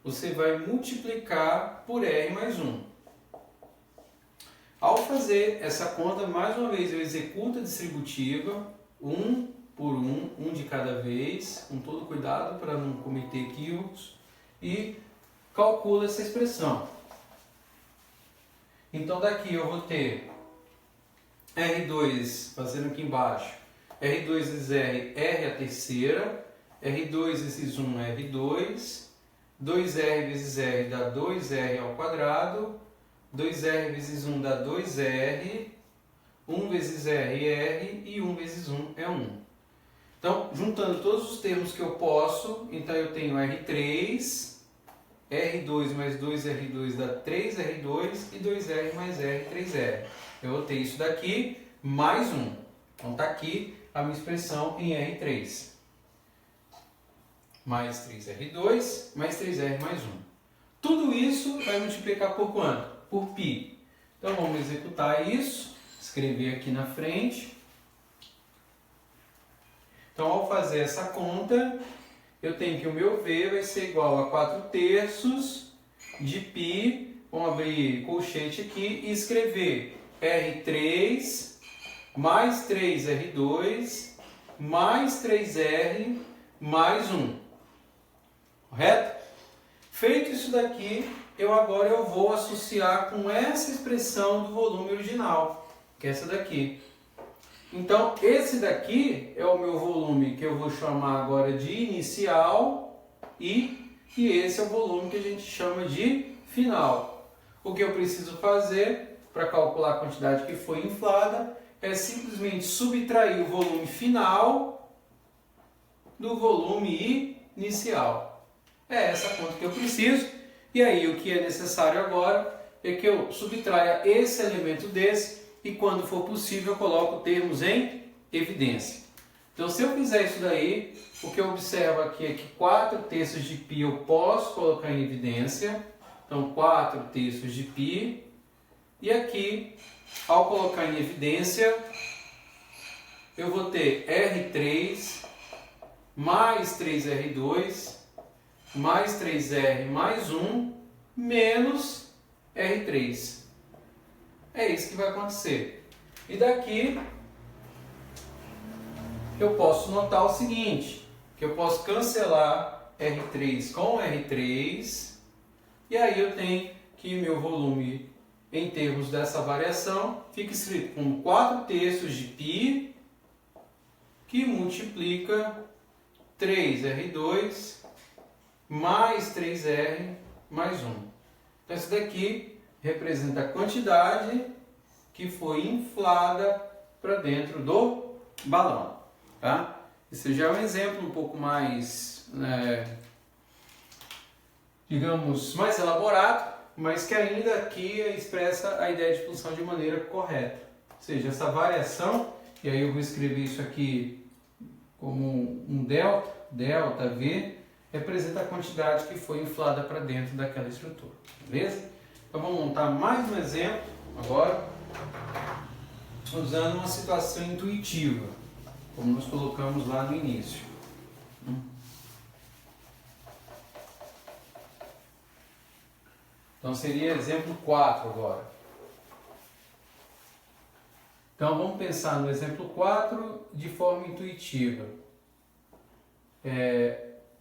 você vai multiplicar por R mais 1. Ao fazer essa conta, mais uma vez, eu executo a distributiva, 1 por 1, 1 de cada vez, com todo cuidado para não cometer equívocos, e calculo essa expressão. Então, daqui eu vou ter R2, fazendo aqui embaixo, R2 vezes R, R a terceira, R2 vezes 1, R2, 2R vezes R dá 2R ao quadrado, 2R vezes 1 dá 2R, 1 vezes R é R e 1 vezes 1 é 1. Então, juntando todos os termos que eu posso, então eu tenho R3, R2 mais 2R2 dá 3R2 e 2R mais R, 3R. Eu vou ter isso daqui mais 1. Então está aqui a minha expressão em R3. Mais 3R2 mais 3R mais 1. Tudo isso vai multiplicar por quanto? Por π. Então vamos executar isso, escrever aqui na frente. Então ao fazer essa conta, eu tenho que o meu V vai ser igual a 4/3 de π, vamos abrir colchete aqui e escrever R3 mais 3R2 mais 3R mais 1. Correto? Feito isso daqui, agora eu vou associar com essa expressão do volume original, que é essa daqui. Então, esse daqui é o meu volume que eu vou chamar agora de inicial e esse é o volume que a gente chama de final. O que eu preciso fazer para calcular a quantidade que foi inflada é simplesmente subtrair o volume final do volume inicial. É essa conta que eu preciso. E aí o que é necessário agora é que eu subtraia esse elemento desse e quando for possível eu coloco termos em evidência. Então se eu fizer isso daí, o que eu observo aqui é que 4/3 de π eu posso colocar em evidência. Então 4/3 de π. E aqui, ao colocar em evidência, eu vou ter R3 mais 3R2 mais 3R mais 1 menos R3. É isso que vai acontecer. E daqui eu posso notar o seguinte, que eu posso cancelar R3 com R3 e aí eu tenho que meu volume em termos dessa variação fica escrito como 4/3 de π que multiplica 3R2 mais 3R mais 1. Então, isso daqui representa a quantidade que foi inflada para dentro do balão. Tá? Esse já é um exemplo um pouco mais, digamos, mais elaborado, mas que ainda aqui expressa a ideia de função de maneira correta. Ou seja, essa variação, e aí eu vou escrever isso aqui como um delta V, representa a quantidade que foi inflada para dentro daquela estrutura. Beleza? Então vamos montar mais um exemplo agora, usando uma situação intuitiva, como nós colocamos lá no início. Então seria exemplo 4 agora. Então vamos pensar no exemplo 4 de forma intuitiva.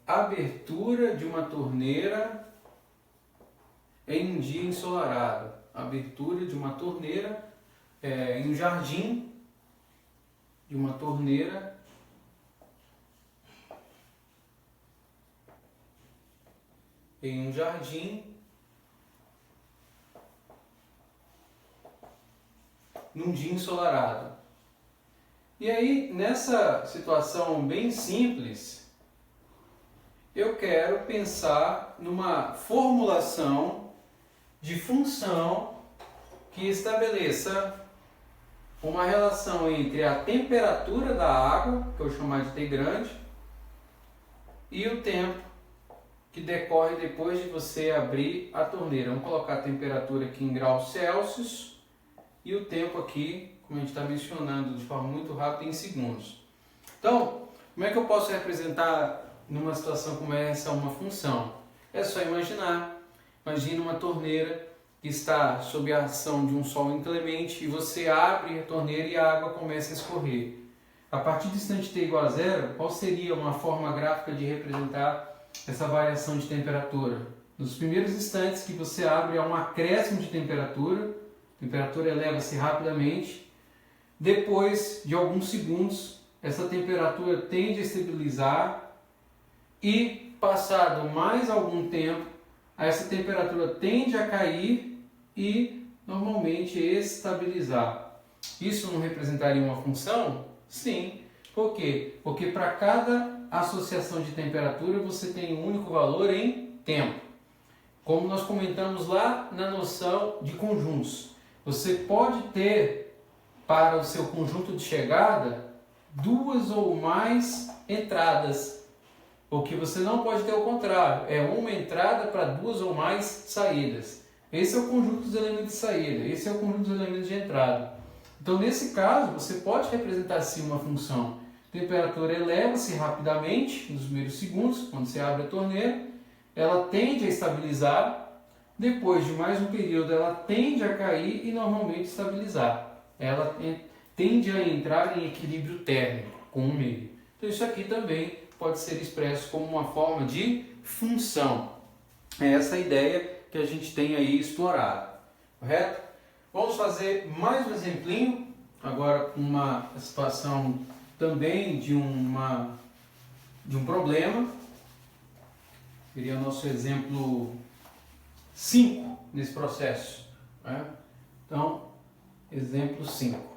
Abertura de uma torneira em um dia ensolarado. Abertura de uma torneira em um jardim, de uma torneira em um jardim num dia ensolarado. E aí, nessa situação bem simples, eu quero pensar numa formulação de função que estabeleça uma relação entre a temperatura da água, que eu vou chamar de T grande, e o tempo que decorre depois de você abrir a torneira. Vamos colocar a temperatura aqui em graus Celsius e o tempo aqui, como a gente está mencionando de forma muito rápida, em segundos. Então, como é que eu posso representar numa situação como essa uma função? É só imaginar. Imagine uma torneira que está sob a ação de um sol inclemente e você abre a torneira e a água começa a escorrer. A partir do instante t igual a zero, qual seria uma forma gráfica de representar essa variação de temperatura? Nos primeiros instantes que você abre, há um acréscimo de temperatura, a temperatura eleva-se rapidamente. Depois de alguns segundos, essa temperatura tende a estabilizar e, passado mais algum tempo, essa temperatura tende a cair e normalmente estabilizar. Isso não representaria uma função? Sim. Por quê? Porque para cada associação de temperatura você tem um único valor em tempo. Como nós comentamos lá na noção de conjuntos. Você pode ter para o seu conjunto de chegada duas ou mais entradas. O que você não pode ter o contrário, é uma entrada para duas ou mais saídas. Esse é o conjunto dos elementos de saída, esse é o conjunto dos elementos de entrada. Então, nesse caso, você pode representar assim uma função. A temperatura eleva-se rapidamente nos primeiros segundos, quando você abre a torneira, ela tende a estabilizar, depois de mais um período ela tende a cair e normalmente estabilizar. Ela tende a entrar em equilíbrio térmico com o meio. Então, isso aqui também pode ser expresso como uma forma de função. É essa a ideia que a gente tem aí explorado, correto? Vamos fazer mais um exemplinho, agora com uma situação também de um problema. Seria o nosso exemplo 5 nesse processo, né? Então, exemplo 5.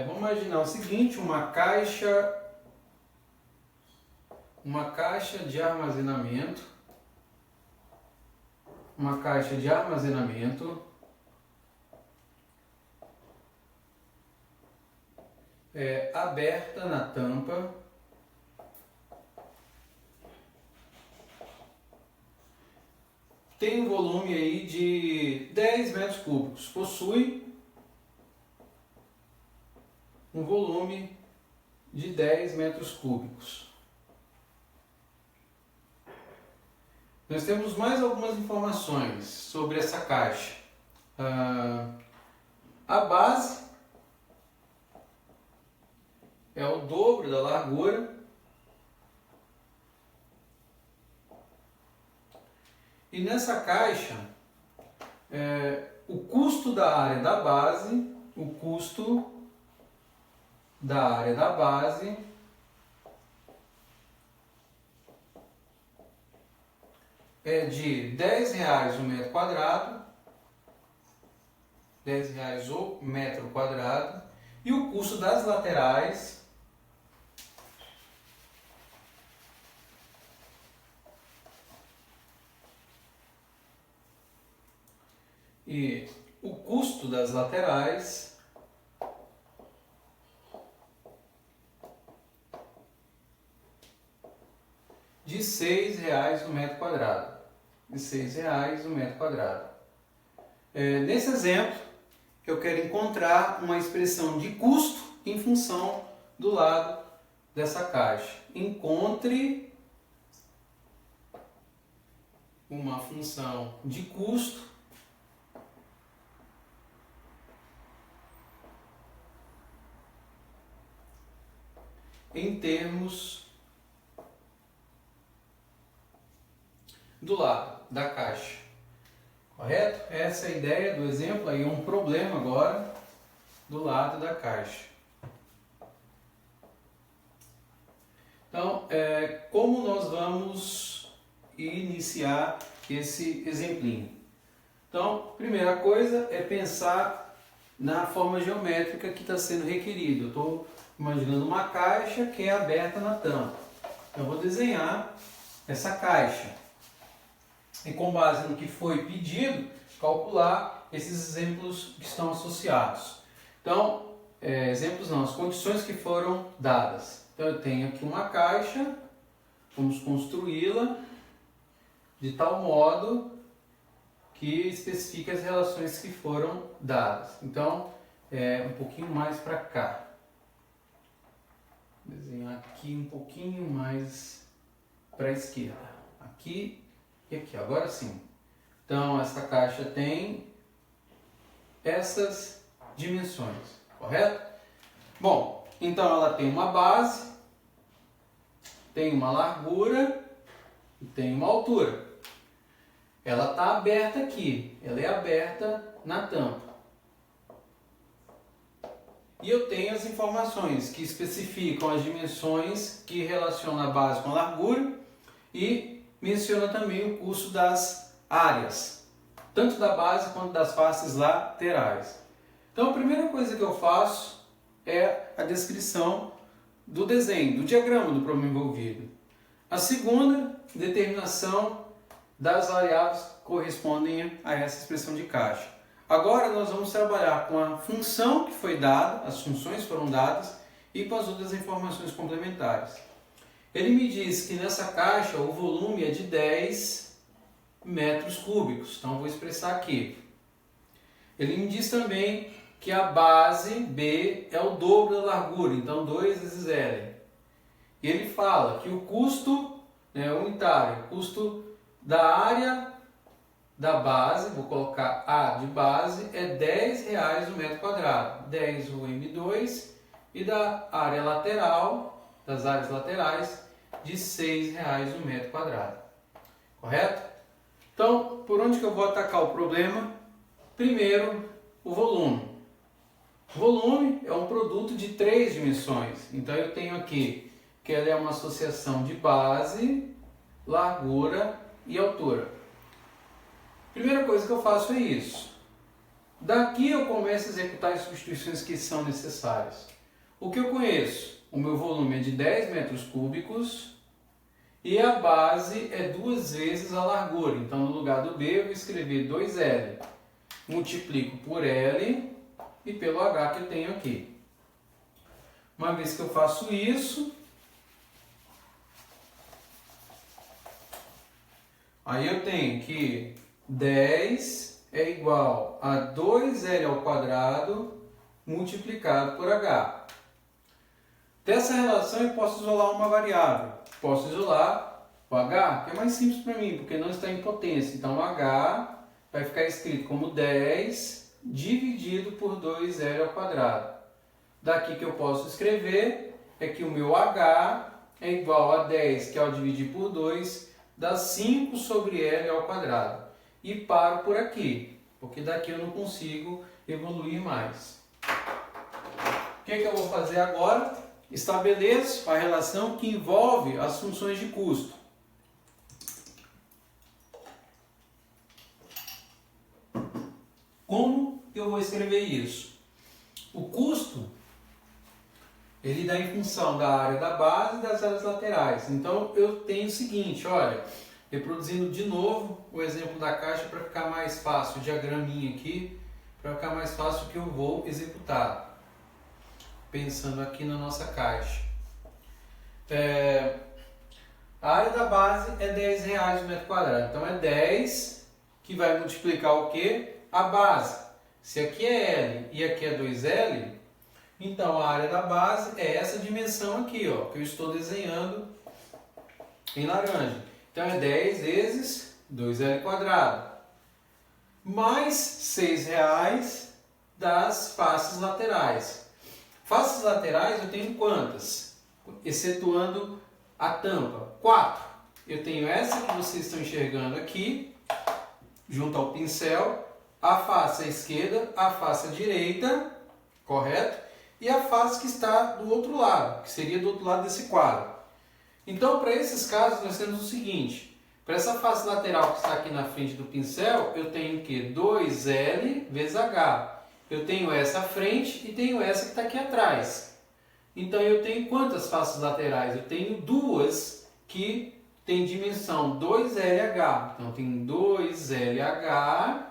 Vamos imaginar o seguinte, uma caixa de armazenamento, aberta na tampa, tem um volume aí de 10 metros cúbicos, possui um volume de 10 metros cúbicos. Nós temos mais algumas informações sobre essa caixa. A base é o dobro da largura. E nessa caixa, o custo da área da base, é de R$10 o metro quadrado, e o custo das laterais de R$6 o metro quadrado. Nesse exemplo, eu quero encontrar uma expressão de custo em função do lado dessa caixa. Encontre uma função de custo em termos do lado da caixa. Correto? Essa é a ideia do exemplo, aí um problema agora do lado da caixa. Então, como nós vamos iniciar esse exemplinho? Então, primeira coisa é pensar na forma geométrica que está sendo requerido. Eu estou imaginando uma caixa que é aberta na tampa. Eu vou desenhar essa caixa. E com base no que foi pedido, calcular esses exemplos que estão associados. Então, exemplos não, as condições que foram dadas. Então eu tenho aqui uma caixa, vamos construí-la de tal modo que especifique as relações que foram dadas. Então, um pouquinho mais para cá. Vou desenhar aqui um pouquinho mais para a esquerda. Aqui e aqui, agora sim. Então, essa caixa tem essas dimensões, correto? Bom, então ela tem uma base, tem uma largura e tem uma altura. Ela está aberta aqui, ela é aberta na tampa. E eu tenho as informações que especificam as dimensões que relacionam a base com a largura e menciona também o custo das áreas, tanto da base quanto das faces laterais. Então a primeira coisa que eu faço é a descrição do desenho, do diagrama do problema envolvido. A segunda, determinação das variáveis que correspondem a essa expressão de caixa. Agora nós vamos trabalhar com a função que foi dada, as funções foram dadas e com as outras informações complementares. Ele me diz que nessa caixa o volume é de 10 metros cúbicos, então vou expressar aqui. Ele me diz também que a base B é o dobro da largura, então 2 vezes L. E ele fala que o custo unitário, o custo da área da base, vou colocar A de base, é R$10 o metro quadrado, 10 o M2, e da área lateral, das áreas laterais, de R$6 o metro quadrado. Correto? Então, por onde que eu vou atacar o problema? Primeiro, o volume. O volume é um produto de 3 dimensões. Então, eu tenho aqui que ela é uma associação de base, largura e altura. Primeira coisa que eu faço é isso. Daqui eu começo a executar as substituições que são necessárias. O que eu conheço? O meu volume é de 10 metros cúbicos e a base é 2 vezes a largura. Então, no lugar do B, eu vou escrever 2L. Multiplico por L e pelo H que eu tenho aqui. Uma vez que eu faço isso, aí eu tenho que 10 é igual a 2L ao quadrado multiplicado por H. Dessa relação eu posso isolar uma variável. Posso isolar o H, que é mais simples para mim, porque não está em potência. Então o H vai ficar escrito como 10 dividido por 2L ao quadrado. Daqui que eu posso escrever é que o meu H é igual a 10, que ao dividir por 2, dá 5 sobre L ao quadrado. E paro por aqui, porque daqui eu não consigo evoluir mais. O que eu vou fazer agora? Estabeleço a relação que envolve as funções de custo. Como eu vou escrever isso? O custo, ele dá em função da área da base e das áreas laterais. Então eu tenho o seguinte, olha, reproduzindo de novo o exemplo da caixa para ficar mais fácil, o diagraminha aqui, para ficar mais fácil o que eu vou executar. Pensando aqui na nossa caixa. A área da base é R$10 o metro quadrado. Então é 10 que vai multiplicar o quê? A base. Se aqui é L e aqui é 2L, então a área da base é essa dimensão aqui, ó, que eu estou desenhando em laranja. Então é 10 vezes 2L², mais R$6 das faces laterais. Faces laterais eu tenho quantas? Excetuando a tampa, 4. Eu tenho essa que vocês estão enxergando aqui, junto ao pincel, a face à esquerda, a face à direita, correto? E a face que está do outro lado, que seria do outro lado desse quadro. Então, para esses casos, nós temos o seguinte: para essa face lateral que está aqui na frente do pincel, eu tenho que 2L vezes H. Eu tenho essa à frente e tenho essa que está aqui atrás. Então, eu tenho quantas faces laterais? Eu tenho duas que tem dimensão 2LH. Então, tem 2LH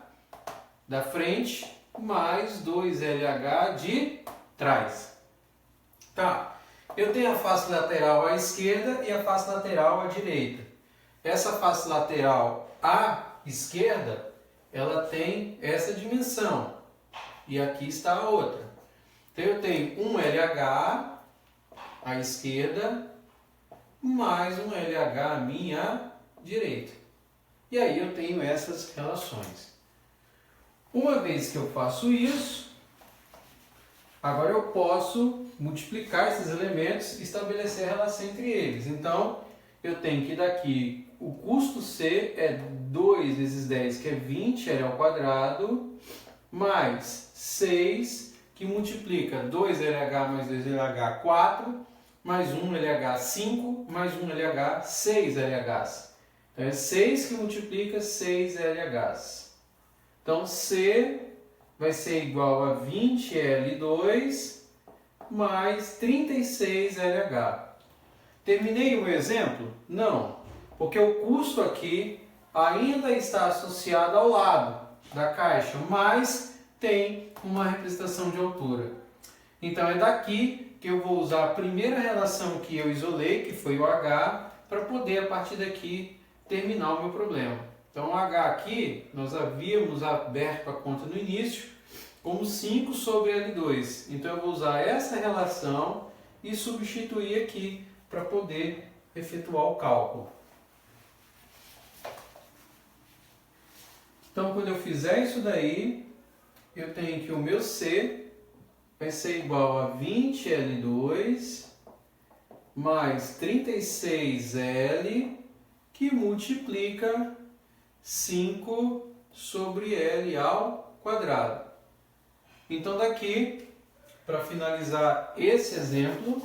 da frente mais 2LH de trás. Tá. Eu tenho a face lateral à esquerda e a face lateral à direita. Essa face lateral à esquerda, ela tem essa dimensão. E aqui está a outra. Então, eu tenho 1LH à esquerda mais 1LH à minha direita. E aí eu tenho essas relações. Uma vez que eu faço isso, agora eu posso multiplicar esses elementos e estabelecer a relação entre eles. Então, eu tenho que daqui, o custo C é 2 vezes 10, que é 20L², mais 6, que multiplica 2LH mais 2LH, 4, mais 1LH, 5, mais 1LH, 6LHs. Então, é 6 que multiplica 6LHs. Então, C vai ser igual a 20L2 mais 36LH. Terminei o exemplo? Não, porque o custo aqui ainda está associado ao lado da caixa, mas tem uma representação de altura. Então, é daqui que eu vou usar a primeira relação que eu isolei, que foi o H, para poder, a partir daqui, terminar o meu problema. Então, o H aqui, nós havíamos aberto a conta no início, como 5 sobre L2. Então, eu vou usar essa relação e substituir aqui para poder efetuar o cálculo. Então, quando eu fizer isso daí, eu tenho que o meu C vai ser igual a 20L2 mais 36L, que multiplica 5 sobre L². Então, daqui, para finalizar esse exemplo,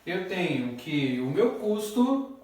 eu tenho que o meu custo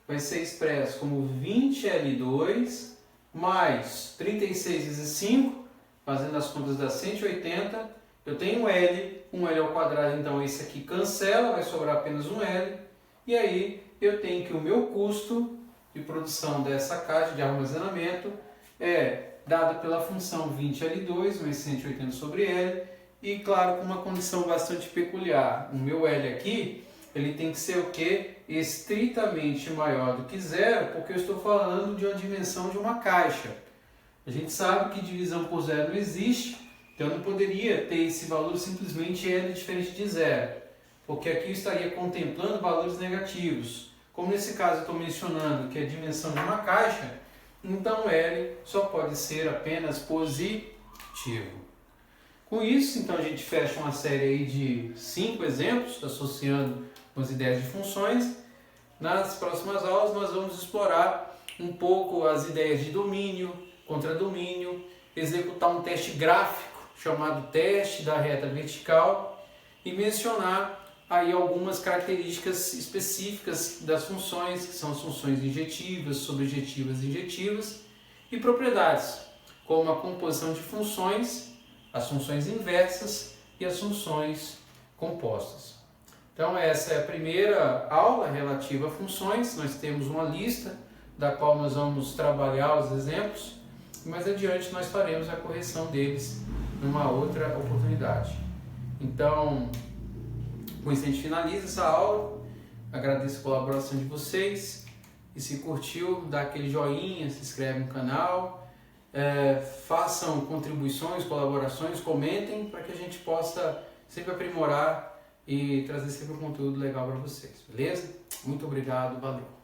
vai ser expresso como 20L2 mais 36 vezes 5, fazendo as contas dá 180. Eu tenho L, 1L², então esse aqui cancela, vai sobrar apenas um L. E aí eu tenho que o meu custo de produção dessa caixa de armazenamento é dado pela função 20L2 mais 180 sobre L. E claro, com uma condição bastante peculiar, o meu L aqui, ele tem que ser o quê? Estritamente maior do que zero, porque eu estou falando de uma dimensão de uma caixa. A gente sabe que divisão por zero não existe, então eu não poderia ter esse valor simplesmente L diferente de zero, porque aqui eu estaria contemplando valores negativos. Como nesse caso eu estou mencionando que é a dimensão de uma caixa, então L só pode ser apenas positivo. Com isso, então, a gente fecha uma série aí de 5 exemplos, associando com as ideias de funções. Nas próximas aulas, nós vamos explorar um pouco as ideias de domínio, contradomínio, executar um teste gráfico, chamado teste da reta vertical, e mencionar aí algumas características específicas das funções, que são as funções injetivas, sobrejetivas e injetivas, e propriedades, como a composição de funções, as funções inversas e as funções compostas. Então, essa é a primeira aula relativa a funções. Nós temos uma lista da qual nós vamos trabalhar os exemplos, mais adiante nós faremos a correção deles numa outra oportunidade. Então, com isso a gente finaliza essa aula. Agradeço a colaboração de vocês. E se curtiu, dá aquele joinha, se inscreve no canal. Façam contribuições, colaborações, comentem para que a gente possa sempre aprimorar e trazer sempre um conteúdo legal para vocês, beleza? Muito obrigado, valeu!